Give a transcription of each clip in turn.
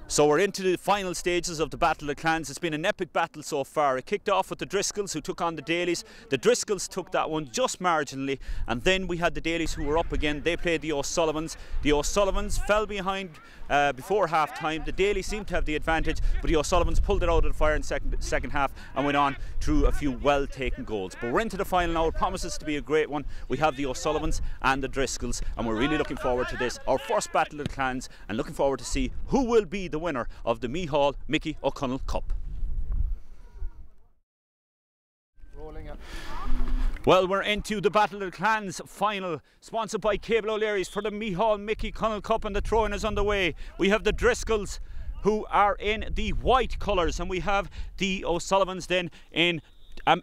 So we're into the final stages of the Battle of the Clans. It's been an epic battle so far. It kicked off with the Driscolls, who took on the Dailies. The Driscolls took that one just marginally, and then we had the Dailies, who were up again. They played the O'Sullivans. The O'Sullivans fell behind before half time. The Dailies seemed to have the advantage, but the O'Sullivans pulled it out of the fire in second half and went on through a few well taken goals. But we're into the final now. It promises to be a great one. We have the O'Sullivans and the Driscolls, and we're really looking forward to this, our first Battle of the Clans, and looking forward to see who will be the winner of the Meathall Mickey O'Connell Cup. Rolling up. Well, we're into the Battle of the Clans final, sponsored by Cable O'Leary's for the Meathall Mickey O'Connell Cup, and the throwing is underway. We have the Driscolls, who are in the white colours, and we have the O'Sullivans then in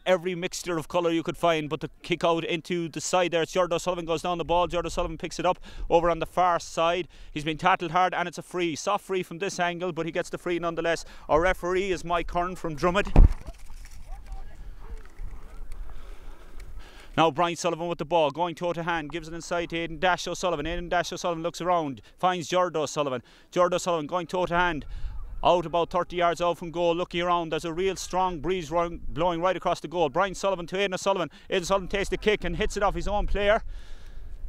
every mixture of colour you could find. But the kick out into the side there, it's Gerard O'Sullivan goes down the ball. Gerard O'Sullivan picks it up over on the far side. He's been tackled hard, and it's a free, soft free from this angle, but he gets the free nonetheless. Our referee is Mike Kern from Drummond. Now Brian Sullivan with the ball, going toe to hand, gives it inside to Aidan Dash O'Sullivan. Aidan Dash O'Sullivan looks around, finds Gerard O'Sullivan. Gerard O'Sullivan going toe to hand, out about 30 yards out from goal, looking around. There's a real strong breeze blowing right across the goal. Brian Sullivan to Aidan O'Sullivan. Aidan Sullivan takes the kick and hits it off his own player,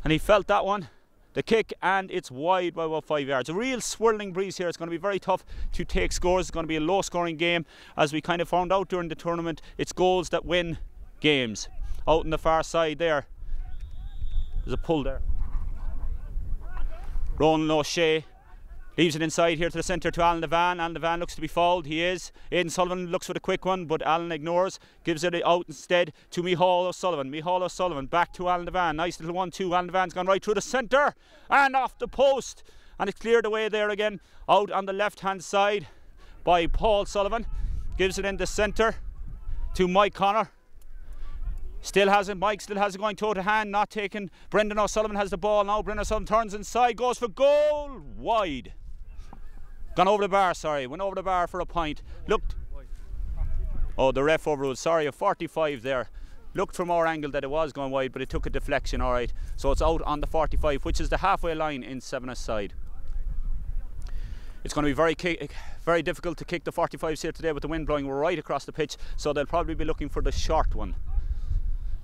and he felt that one, the kick, and it's wide by about 5 yards. A real swirling breeze here. It's going to be very tough to take scores. It's going to be a low scoring game, as we kind of found out during the tournament. It's goals that win games. Out on the far side there, there's a pull there. Ronan O'Shea leaves it inside here to the centre to Alan Devan. Alan Devan looks to be fouled. He is. Aidan Sullivan looks for the quick one, but Alan ignores. Gives it out instead to Meathall O'Sullivan. Meathall O'Sullivan back to Alan Devan. Nice little 1-2. Alan Devan's gone right through the centre and off the post. And it's cleared away there again. Out on the left hand side by Paul Sullivan. Gives it in the centre to Mike Connor. Still has it, Mike still has it, going toe to hand, not taken. Brendan O'Sullivan has the ball now. Brendan O'Sullivan turns inside, goes for goal, wide. Gone over the bar, sorry, went over the bar for a point. Looked, oh, the ref overruled, sorry, a 45 there. Looked from our angle that it was going wide, but it took a deflection, all right. So it's out on the 45, which is the halfway line in Seven-a-side. It's going to be very difficult to kick the 45s here today with the wind blowing right across the pitch, so they'll probably be looking for the short one.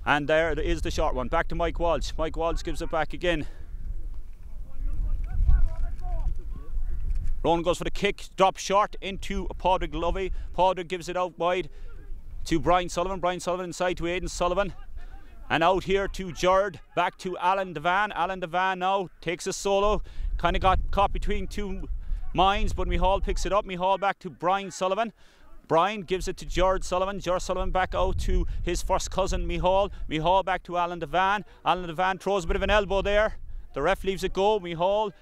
And there is the short one. Back to Mike Walsh. Mike Walsh gives it back again. Ronan goes for the kick, drops short into Padraig Lovey. Padraig gives it out wide to Brian Sullivan. Brian Sullivan inside to Aidan Sullivan. And out here to Gerard, back to Alan Devan. Alan Devan now takes a solo. Kind of got caught between two mines, but Meathall picks it up. Meathall back to Brian Sullivan. Brian gives it to Gerard Sullivan. Gerard Sullivan back out to his first cousin Meathall. Meathall back to Alan Devan. Alan Devan throws a bit of an elbow there. The ref leaves it go. Meathall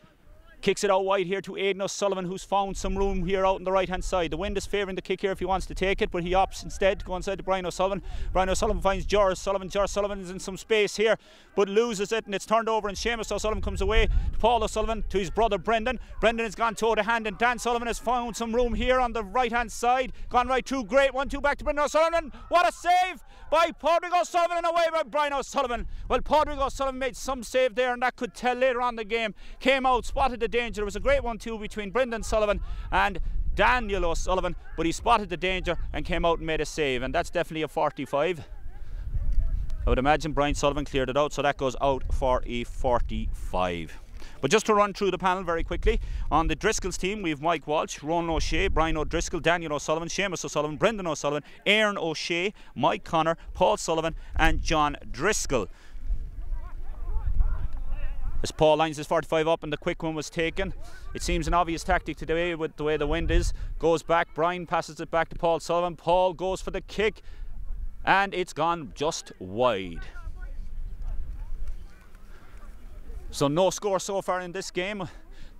kicks it out wide here to Aidan O'Sullivan, who's found some room here out on the right hand side. The wind is favouring the kick here if he wants to take it, but he opts instead to go inside to Brian O'Sullivan. Brian O'Sullivan finds Gerard Sullivan. Gerard Sullivan is in some space here, but loses it, and it's turned over, and Seamus O'Sullivan comes away to Paul O'Sullivan, to his brother Brendan. Brendan has gone toe to hand, and Dan Sullivan has found some room here on the right hand side. Gone right through, great 1-2 back to Brendan O'Sullivan. What a save by Padraig O'Sullivan, and away by Brian O'Sullivan. Well, Padraig O'Sullivan made some save there, and that could tell later on the game. Came out, spotted the danger. It was a great 1-2 between Brendan Sullivan and Daniel O'Sullivan, but he spotted the danger and came out and made a save, and that's definitely a 45. I would imagine Brian Sullivan cleared it out, so that goes out for a 45. But just to run through the panel very quickly, on the Driscolls team we have Mike Walsh, Ronan O'Shea, Brian O'Driscoll, Daniel O'Sullivan, Seamus O'Sullivan, Brendan O'Sullivan, Aaron O'Shea, Mike Connor, Paul Sullivan and John Driscoll. As Paul lines his 45 up and the quick one was taken, it seems an obvious tactic today with the way the wind is. Goes back, Brian passes it back to Paul Sullivan. Paul goes for the kick, and it's gone just wide. So no score so far in this game,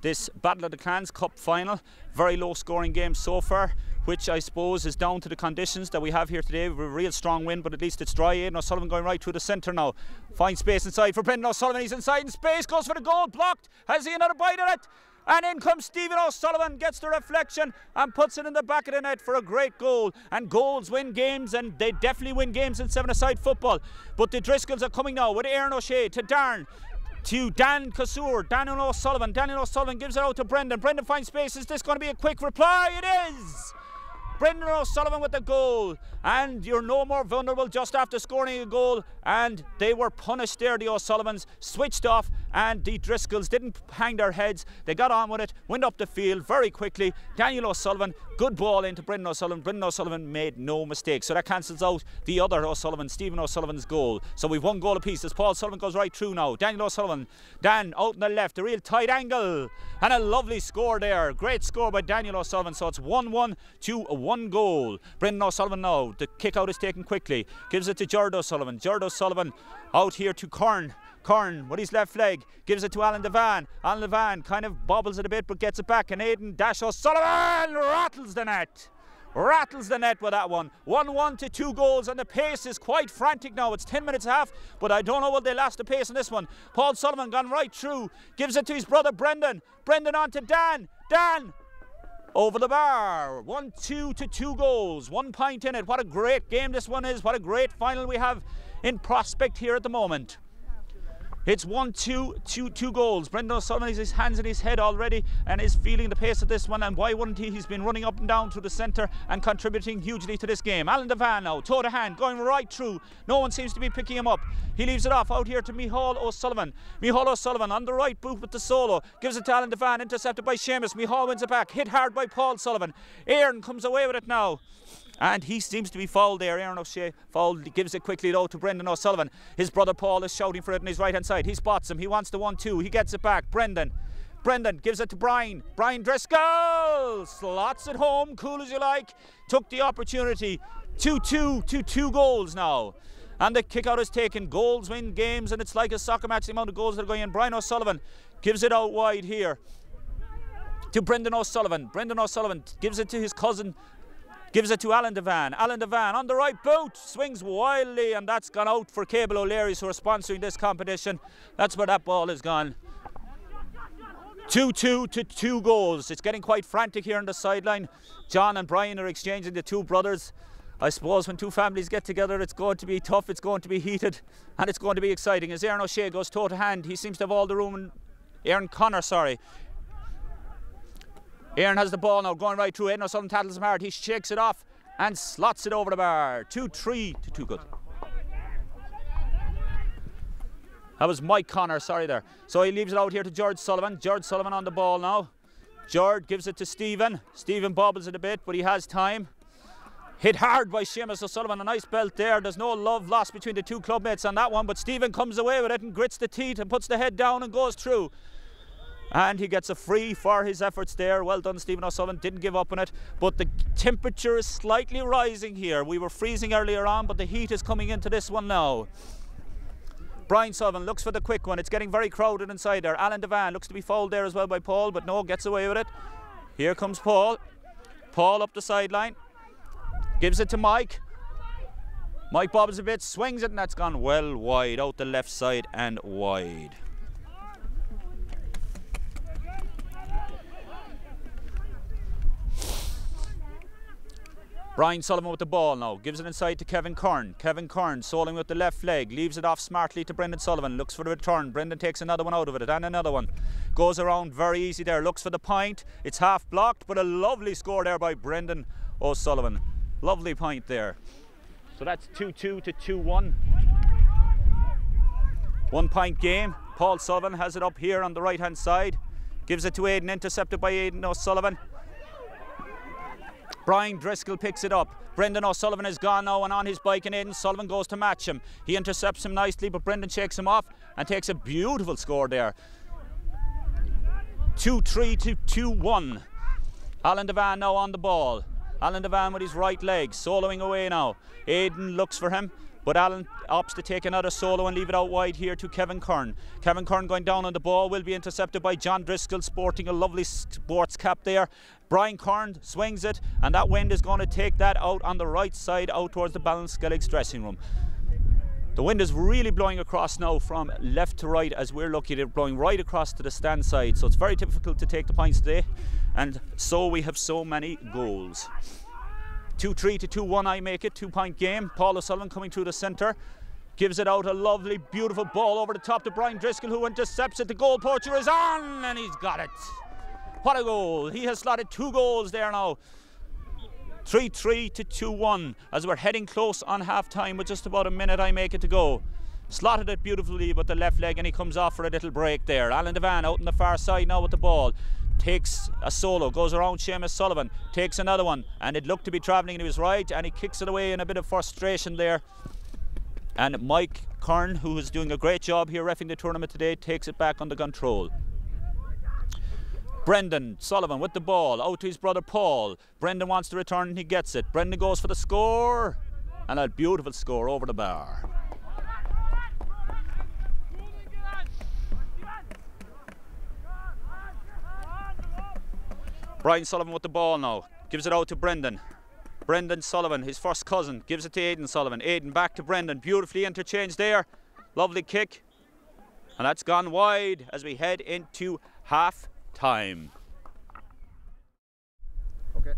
this Battle of the Clans Cup final. Very low scoring game so far, which I suppose is down to the conditions that we have here today. We have a real strong wind, but at least it's dry. Aidan O'Sullivan going right through the centre now. Finds space inside for Brendan O'Sullivan. He's inside in space, goes for the goal, blocked. Has he another bite at it? And in comes Stephen O'Sullivan, gets the reflection and puts it in the back of the net for a great goal. And goals win games, and they definitely win games in seven-a-side football. But the Driscolls are coming now with Aaron O'Shea to Darren, to Dan Kasur. Daniel O'Sullivan. Daniel O'Sullivan gives it out to Brendan. Brendan finds space. Is this going to be a quick reply? It is! Brendan O'Sullivan with the goal, and you're no more vulnerable just after scoring a goal, and they were punished there. The O'Sullivans switched off, and the Driscolls didn't hang their heads. They got on with it, went up the field very quickly. Daniel O'Sullivan, good ball into Brendan O'Sullivan. Brendan O'Sullivan made no mistake, so that cancels out the other O'Sullivan, Stephen O'Sullivan's goal. So we've one goal apiece as Paul Sullivan goes right through now. Daniel O'Sullivan, Dan out on the left, a real tight angle, and a lovely score there. Great score by Daniel O'Sullivan, so it's 1-1 to 1 goal. Brendan O'Sullivan now, the kick out is taken quickly, gives it to Gerard O'Sullivan. Gerard O'Sullivan out here to Kern. Kern with his left leg gives it to Alan Devan. Alan Devan kind of bobbles it a bit but gets it back, and Aidan Dash O'Sullivan rattles the net. Rattles the net with that one. 1-1 to 2 goals, and the pace is quite frantic now. It's 10 minutes half, but I don't know will they last the pace in this one. Paul Sullivan gone right through, gives it to his brother Brendan. Brendan on to Dan. Dan over the bar. 1-2 to 2 goals. 1 point in it. What a great game this one is. What a great final we have in prospect here at the moment. It's 1-2, 2 goals. Brendan O'Sullivan has his hands in his head already and is feeling the pace of this one, and why wouldn't he? He's been running up and down through the centre and contributing hugely to this game. Alan Devan now, toe to hand, going right through. No one seems to be picking him up. He leaves it off out here to Micheál O'Sullivan. Micheál O'Sullivan on the right boot with the solo. Gives it to Alan Devan, intercepted by Seamus. Micheál wins it back, hit hard by Paul Sullivan. Aaron comes away with it now, and he seems to be fouled there. Aaron O'Shea fouled, gives it quickly though to Brendan O'Sullivan. His brother Paul is shouting for it on his right hand side. He spots him, he wants the 1-2, he gets it back. Brendan gives it to Brian. Brian Driscoll slots it home, cool as you like. Took the opportunity. 2-2 to 2 goals now. And the kick out is taken. Goals win games, and it's like a soccer match, the amount of goals that are going in. Brian O'Sullivan gives it out wide here to Brendan O'Sullivan. Brendan O'Sullivan gives it to his cousin. Gives it to Alan Devan. Alan Devan on the right boot, swings wildly, and that's gone out for Cable O'Leary's, who are sponsoring this competition. That's where that ball has gone. 2-2 to 2 goals. It's getting quite frantic here on the sideline. John and Brian are exchanging, the two brothers. I suppose when two families get together, it's going to be tough, it's going to be heated, and it's going to be exciting. As Aaron O'Shea goes toe to hand, he seems to have all the room. And Aaron Connor, sorry. Aaron has the ball now, going right through. Aidan O'Sullivan tackles him hard. He shakes it off and slots it over the bar. 2-3 to 2 good. That was Mike Connor, sorry there. So he leaves it out here to George Sullivan. George Sullivan on the ball now. George gives it to Stephen. Stephen bobbles it a bit, but he has time. Hit hard by Seamus O'Sullivan. A nice belt there. There's no love lost between the two clubmates on that one, but Stephen comes away with it and grits the teeth and puts the head down and goes through. And he gets a free for his efforts there. Well done, Stephen O'Sullivan. Didn't give up on it. But the temperature is slightly rising here. We were freezing earlier on, but the heat is coming into this one now. Brian Sullivan looks for the quick one. It's getting very crowded inside there. Alan Devan looks to be fouled there as well by Paul, but no, gets away with it. Here comes Paul. Paul up the sideline. Gives it to Mike. Mike bobbles a bit, swings it, and that's gone well wide, out the left side and wide. Brian Sullivan with the ball now, gives it inside to Kevin Kern. Kevin Kern soloing with the left leg, leaves it off smartly to Brendan Sullivan, looks for the return. Brendan takes another one out of it, and another one. Goes around very easy there, looks for the point. It's half blocked, but a lovely score there by Brendan O'Sullivan. Lovely point there. So that's 2-2 to 2-1. 1 point game. Paul Sullivan has it up here on the right hand side. Gives it to Aidan, intercepted by Aidan O'Sullivan. Brian Driscoll picks it up. Brendan O'Sullivan is gone now and on his bike, and Aidan Sullivan goes to match him. He intercepts him nicely, but Brendan shakes him off and takes a beautiful score there. 2-3 to 2-1. Alan Devan now on the ball. Alan Devan with his right leg, soloing away now. Aidan looks for him, but Alan opts to take another solo and leave it out wide here to Kevin Kern. Kevin Kern going down on the ball, will be intercepted by John Driscoll, sporting a lovely sports cap there. Brian Kern swings it, and that wind is going to take that out on the right side, out towards the Ballinskellig's dressing room. The wind is really blowing across now from left to right as we're looking at it, blowing right across to the stand side. So it's very difficult to take the points today, and so we have so many goals. 2-3 to 2-1 I make it, 2 point game. Paul O'Sullivan coming through the centre. gives it out, a lovely, beautiful ball over the top to Brian Driscoll, who intercepts it. The goal poacher is on, and he's got it. What a goal. He has slotted 2 goals there now. 3-3 to 2-1 as we're heading close on half-time with just about a minute I make it to go. Slotted it beautifully with the left leg, and he comes off for a little break there. Alan Devan out on the far side now with the ball. Takes a solo, goes around Seamus Sullivan, takes another one, and it looked to be travelling and he was right, and he kicks it away in a bit of frustration there. And Mike Kern, who is doing a great job here reffing the tournament today, takes it back under control. Brendan Sullivan with the ball, out to his brother Paul. Brendan wants to return and he gets it. Brendan goes for the score, and a beautiful score over the bar. Brian Sullivan with the ball now, gives it out to Brendan. Brendan Sullivan, his first cousin, gives it to Aidan Sullivan. Aidan back to Brendan, beautifully interchanged there. Lovely kick, and that's gone wide as we head into half time. Okay.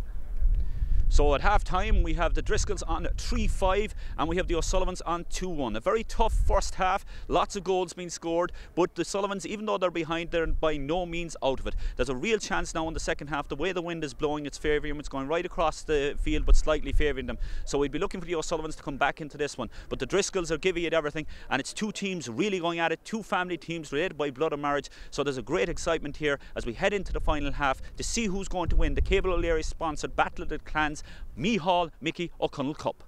So at half time we have the Driscolls on 3-5 and we have the O'Sullivans on 2-1. A very tough first half, lots of goals being scored, but the Sullivans, even though they're behind, they're by no means out of it. There's a real chance now in the second half. The way the wind is blowing, it's favouring them. It's going right across the field but slightly favouring them. So we'd be looking for the O'Sullivans to come back into this one. But the Driscolls are giving it everything, and it's 2 teams really going at it, 2 family teams related by blood and marriage. So there's a great excitement here as we head into the final half to see who's going to win the Cable O'Leary sponsored Battle of the Clans Meathall Mickey O'Connell Cup.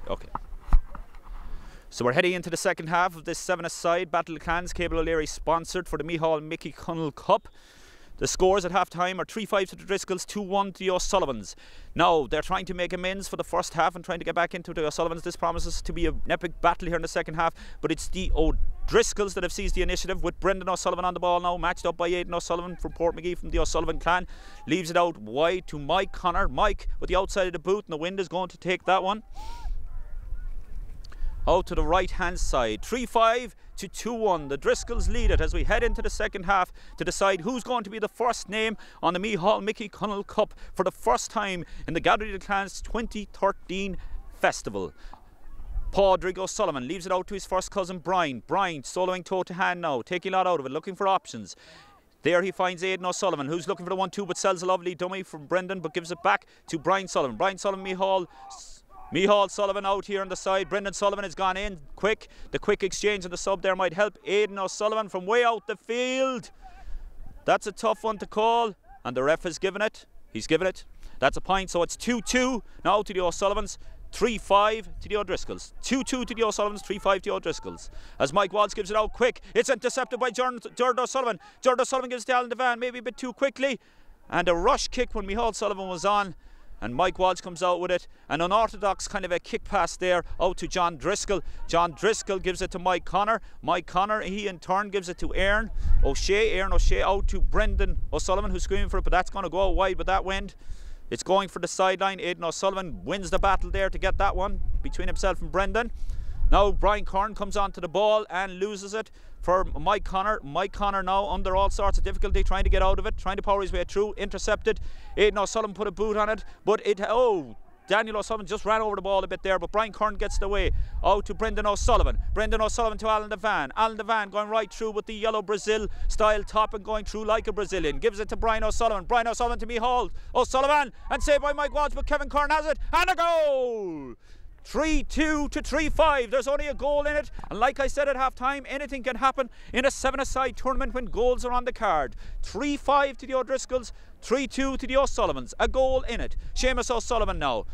Okay. So we're heading into the second half of this 7-a-side Battle of the Clans Cable O'Leary sponsored for the Meathall Mickey O'Connell Cup. The scores at half-time are 3-5 to the Driscolls, 2-1 to the O'Sullivans. Now, they're trying to make amends for the first half and trying to get back into the O'Sullivans. This promises to be an epic battle here in the second half, but it's the O'Driscolls that have seized the initiative with Brendan O'Sullivan on the ball now, matched up by Aidan O'Sullivan from Portmagee from the O'Sullivan clan. Leaves it out wide to Mike Connor. Mike with the outside of the boot, and the wind is going to take that one. Out to the right-hand side, 3-5 to 2-1. The Driscolls lead it as we head into the second half to decide who's going to be the first name on the Meathall Mickey O'Connell Cup for the first time in the Gathering of the Clans 2013 festival. Padraig O'Sullivan leaves it out to his first cousin Brian. Brian soloing toe to hand now, taking a lot out of it, looking for options. There he finds Aidan O'Sullivan, who's looking for the 1-2 but sells a lovely dummy from Brendan, but gives it back to Brian Sullivan. Brian Sullivan, Meathall Sullivan out here on the side. Brendan Sullivan has gone in quick. The quick exchange on the sub there might help. Aidan O'Sullivan from way out the field. That's a tough one to call, and the ref has given it. He's given it. That's a point, so it's 2-2 now to the O'Sullivans. 3-5 to the O'Driscolls. 2-2 to the O'Sullivans, 3-5 to the O'Driscolls. As Mike Walsh gives it out quick, it's intercepted by Jordan O'Sullivan. Jordan O'Sullivan gives it to Alan Devan, maybe a bit too quickly. And a rush kick when Meathall Sullivan was on. And Mike Walsh comes out with it. An unorthodox kind of a kick pass there out to John Driscoll. John Driscoll gives it to Mike Connor. Mike Connor, he in turn gives it to Aaron O'Shea. Aaron O'Shea out to Brendan O'Sullivan, who's screaming for it, but that's going to go out wide with that wind. It's going for the sideline. Aidan O'Sullivan wins the battle there to get that one between himself and Brendan. Now Brian Kern comes onto the ball and loses it for Mike Connor. Mike Connor now under all sorts of difficulty, trying to get out of it, trying to power his way through. Intercepted. Aidan O'Sullivan put a boot on it, but Daniel O'Sullivan just ran over the ball a bit there, but Brian Kern gets the way out to Brendan O'Sullivan. Brendan O'Sullivan to Alan Devan. Alan Devan going right through with the yellow Brazil style top and going through like a Brazilian. Gives it to Brian O'Sullivan. Brian O'Sullivan to Meathall O'Sullivan, and saved by Mike Walsh, but Kevin Kern has it, and a goal! 3-2 to 3-5. There's only a goal in it, and like I said at half time, anything can happen in a 7-a-side tournament when goals are on the card. 3-5 to the O'Driscolls, 3-2 to the O'Sullivans. A goal in it. Seamus O'Sullivan now.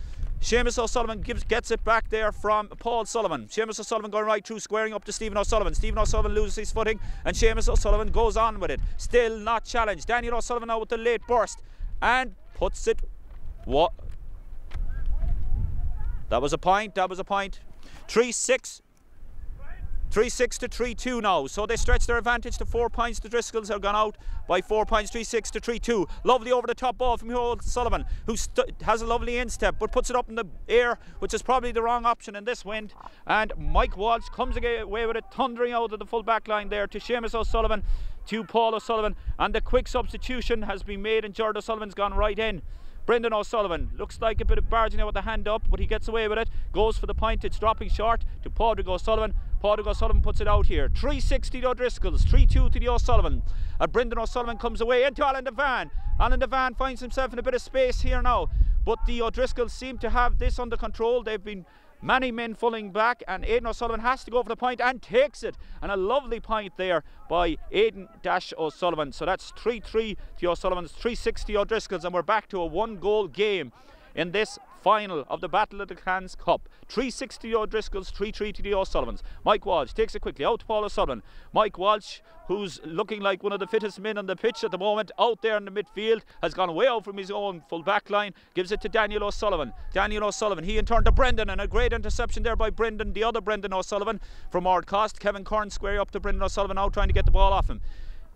Seamus O'Sullivan gets it back there from Paul Sullivan. Seamus O'Sullivan going right through, squaring up to Stephen O'Sullivan. Stephen O'Sullivan loses his footing, and Seamus O'Sullivan goes on with it. Still not challenged. Daniel O'Sullivan now with the late burst and puts it. What? That was a point. 3-6 to 3-2 now. So they stretch their advantage to 4 points. The Driscolls have gone out by 4 points, 3-6 to 3-2. Lovely over the top ball from O'Sullivan, who has a lovely instep but puts it up in the air, which is probably the wrong option in this wind. And Mike Walsh comes away with it, thundering out of the full back line there to Seamus O'Sullivan, to Paul O'Sullivan. And the quick substitution has been made, and Jordan O'Sullivan's gone right in Brendan O'Sullivan looks like a bit of barging out with the hand up, but he gets away with it. Goes for the point. It's dropping short to Padraig O'Sullivan. Padraig O'Sullivan puts it out here. 360 to O'Driscoll's, 3-2 to the O'Sullivan. Brendan O'Sullivan comes away into Alan Devan. Alan Devan finds himself in a bit of space here now, but the O'Driscolls seem to have this under control. They've been many men falling back, and Aidan O'Sullivan has to go for the point and takes it. And a lovely point there by Aidan O'Sullivan. So that's 3-3 to O'Sullivan's, 360 O'Driscolls, and we're back to a 1-goal game in this final of the Battle of the Clans Cup. 360 O'Driscolls, 3-3 to the O'Sullivans. Mike Walsh takes it quickly out to Paul O'Sullivan. Mike Walsh, who's looking like one of the fittest men on the pitch at the moment, out there in the midfield, has gone way out from his own full back line, gives it to Daniel O'Sullivan. Daniel O'Sullivan, he in turn to Brendan, and a great interception there by Brendan, the other Brendan O'Sullivan from Ardcost. Kevin Kern square up to Brendan O'Sullivan now, trying to get the ball off him.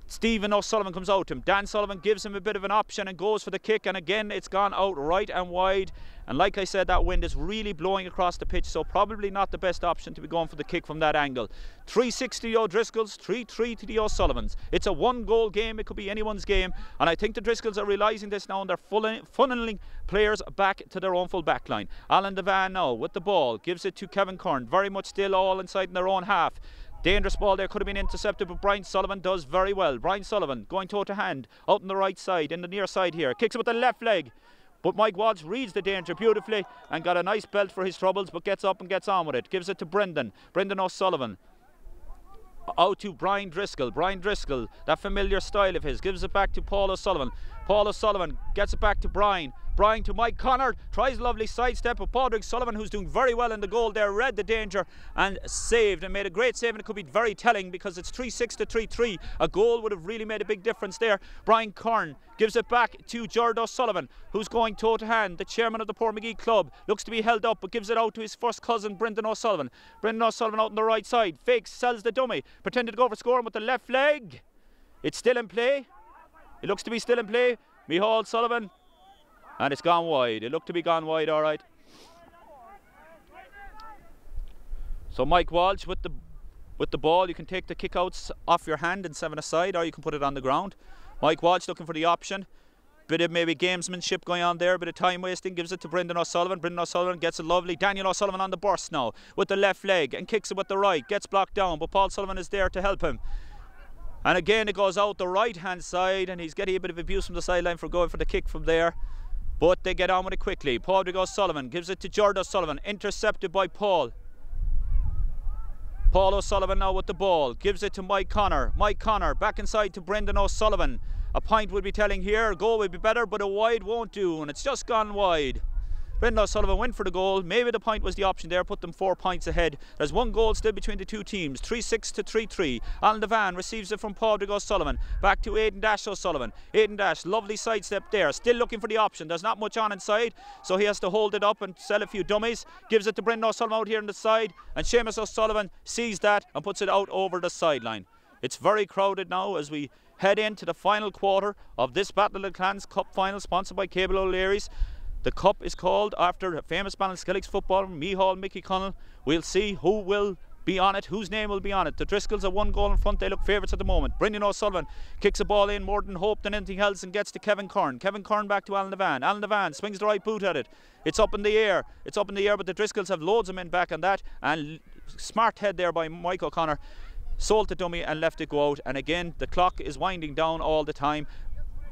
Stephen O'Sullivan comes out to him. Dan Sullivan gives him a bit of an option and goes for the kick, and again it's gone out right and wide. And like I said, that wind is really blowing across the pitch, so probably not the best option to be going for the kick from that angle. 360 O'Driscolls, 3-3 to the O'Sullivans. It's a 1-goal game. It could be anyone's game, and I think the Driscolls are realising this now, and they're funneling players back to their own full back line. Alan Devan now with the ball, gives it to Kevin Kern, very much still all inside in their own half. Dangerous ball there, could have been intercepted, but Brian Sullivan does very well. Brian Sullivan going toe to hand out on the right side, in the near side here, kicks it with the left leg, but Mike Walsh reads the danger beautifully and got a nice belt for his troubles, but gets up and gets on with it. Gives it to Brendan O'Sullivan. Out to Brian Driscoll. Brian Driscoll, that familiar style of his, gives it back to Paul O'Sullivan. Paul O'Sullivan gets it back to Brian. Brian to Mike Connor, tries a lovely sidestep of Padraig Sullivan, who's doing very well in the goal there, read the danger and saved, and made a great save, and it could be very telling because it's 3-6 to 3-3. A goal would have really made a big difference there. Brian Kern gives it back to Gerard O'Sullivan, who's going toe to hand. The chairman of the Portmagee Club looks to be held up, but gives it out to his first cousin, Brendan O'Sullivan. Brendan O'Sullivan out on the right side, fakes, sells the dummy, pretended to go for scoring with the left leg. It's still in play. It looks to be still in play. Micheál Sullivan. And it's gone wide. It looked to be gone wide, all right. So Mike Walsh with the ball. You can take the kickouts off your hand and 7 aside, or you can put it on the ground. Mike Walsh looking for the option. Bit of maybe gamesmanship going on there, bit of time wasting. Gives it to Brendan O'Sullivan. Brendan O'Sullivan gets it lovely. Daniel O'Sullivan on the burst now with the left leg and kicks it with the right. Gets blocked down, but Paul Sullivan is there to help him. And again it goes out the right hand side, and he's getting a bit of abuse from the sideline for going for the kick from there. But they get on with it quickly. Padraig O'Sullivan gives it to Gerard O'Sullivan, intercepted by Paul. Paul O'Sullivan now with the ball, gives it to Mike Connor. Mike Connor back inside to Brendan O'Sullivan. A point would be telling here, a goal would be better, but a wide won't do, and it's just gone wide. Brendan O'Sullivan went for the goal. Maybe the point was the option there, put them 4 points ahead. There's 1 goal still between the two teams, 3-6 to 3-3. Alan Devan receives it from Padraig O'Sullivan, back to Aidan O'Sullivan. Aidan Dash, lovely sidestep there, still looking for the option. There's not much on inside, so he has to hold it up and sell a few dummies. Gives it to Brendan O'Sullivan out here on the side, and Seamus O'Sullivan sees that and puts it out over the sideline. It's very crowded now as we head into the final quarter of this Battle of the Clans Cup final, sponsored by Cable O'Leary's. The cup is called after a famous Ballinskilligs footballer, Micheál Mickey Connell. We'll see who will be on it, whose name will be on it. The Driscolls are 1 goal in front. They look favourites at the moment. Brendan O'Sullivan kicks a ball in, more than hope than anything else, and gets to Kevin Kern. Kevin Kern back to Alan Devan. Alan Devan swings the right boot at it. It's up in the air. It's up in the air, but the Driscolls have loads of men back on that. And smart head there by Mike O'Connor. Sold the dummy and left it go out. And again, the clock is winding down all the time.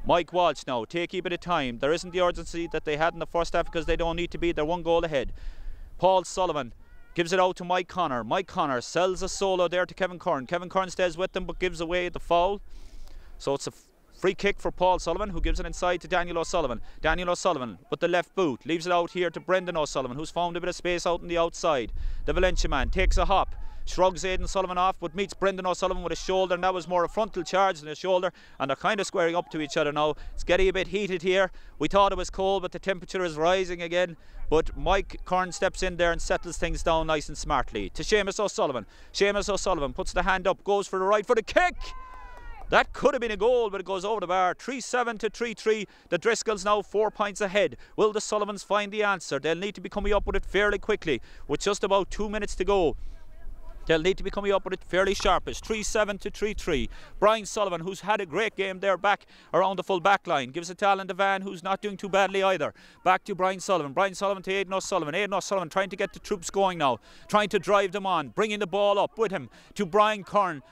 Mike Walsh now, take a bit of time. There isn't the urgency that they had in the first half because they don't need to be. They're 1 goal ahead. Paul Sullivan gives it out to Mike Connor. Mike Connor sells a solo there to Kevin Kern. Kevin Kern stays with them but gives away the foul. So it's a free kick for Paul Sullivan, who gives it inside to Daniel O'Sullivan. Daniel O'Sullivan with the left boot leaves it out here to Brendan O'Sullivan, who's found a bit of space out on the outside. The Valencia man takes a hop, shrugs Aidan Sullivan off, but meets Brendan O'Sullivan with a shoulder, and that was more a frontal charge than a shoulder, and they're kind of squaring up to each other now. It's getting a bit heated here. We thought it was cold, but the temperature is rising again. But Mike Kern steps in there and settles things down nice and smartly. To Seamus O'Sullivan. Seamus O'Sullivan puts the hand up, goes for the right for the kick. That could have been a goal, but it goes over the bar. 3-7 to 3-3. The Driscolls now 4 points ahead. Will the Sullivans find the answer? They'll need to be coming up with it fairly quickly, with just about 2 minutes to go. They'll need to be coming up with it fairly sharpish. 3-7 to 3-3. Brian Sullivan, who's had a great game there back around the full back line, gives it to Alan Devan, who's not doing too badly either. Back to Brian Sullivan. Brian Sullivan to Aidan O'Sullivan. Aidan O'Sullivan trying to get the troops going now, trying to drive them on, bringing the ball up with him to Brian Kern.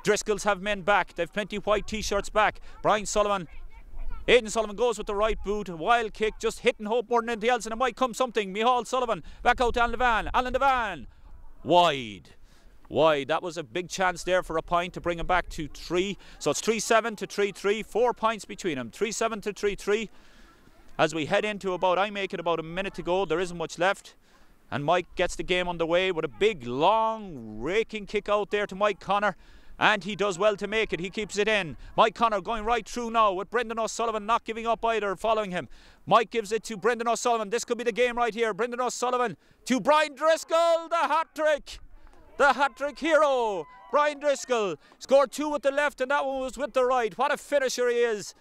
Driscoll's have men back. They've plenty of white t-shirts back. Brian Sullivan. Aidan Sullivan goes with the right boot, a wild kick, just hitting hope more than anything else, and it might come something. Micheál Sullivan back out to Alan Devan. Alan Devan wide. That was a big chance there for a point to bring him back to 3. So it's 3-7 to 3-3, 4 points between them. 3-7 to 3-3. As we head into I make it about a minute to go. There isn't much left. And Mike gets the game underway with a big, long, raking kick out there to Mike Connor. And he does well to make it. He keeps it in. Mike Connor going right through now with Brendan O'Sullivan not giving up either, following him. Mike gives it to Brendan O'Sullivan. This could be the game right here. Brendan O'Sullivan to Brian Driscoll. The hat-trick. The hat-trick hero, Brian Driscoll, scored 2 with the left and that one was with the right. What a finisher he is.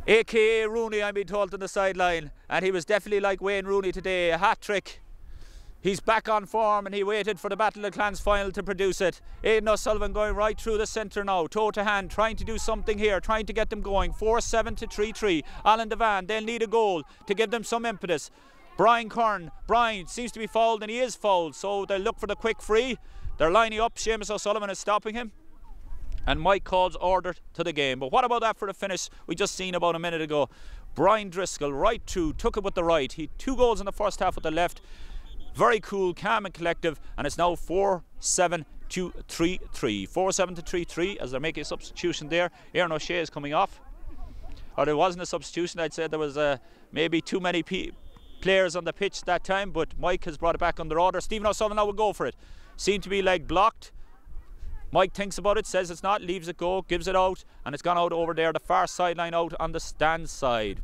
A.K.A. Rooney, I'm being told, on the sideline. And he was definitely like Wayne Rooney today, a hat-trick. He's back on form and he waited for the Battle of the Clans final to produce it. Aidan O'Sullivan going right through the centre now, toe to hand, trying to do something here, trying to get them going. 4-7 to 3-3. Alan Devan, they'll need a goal to give them some impetus. Brian Kern, Brian seems to be fouled and he is fouled, so they'll look for the quick free. They're lining up, Seamus O'Sullivan is stopping him. And Mike calls order to the game. But what about that for the finish we just seen about a minute ago? Brian Driscoll right through, took it with the right. He 2 goals in the first half with the left. Very cool, calm and collective, and it's now 4-7 to 3-3. 4-7 to 3-3 as they're making a substitution there. Aaron O'Shea is coming off. Or there wasn't a substitution, I'd say there was maybe too many players on the pitch that time, but Mike has brought it back under order. Stephen O'Sullivan now will go for it. Seemed to be leg blocked. Mike thinks about it, says it's not, leaves it go, gives it out, and it's gone out over there, the far sideline out on the stand side.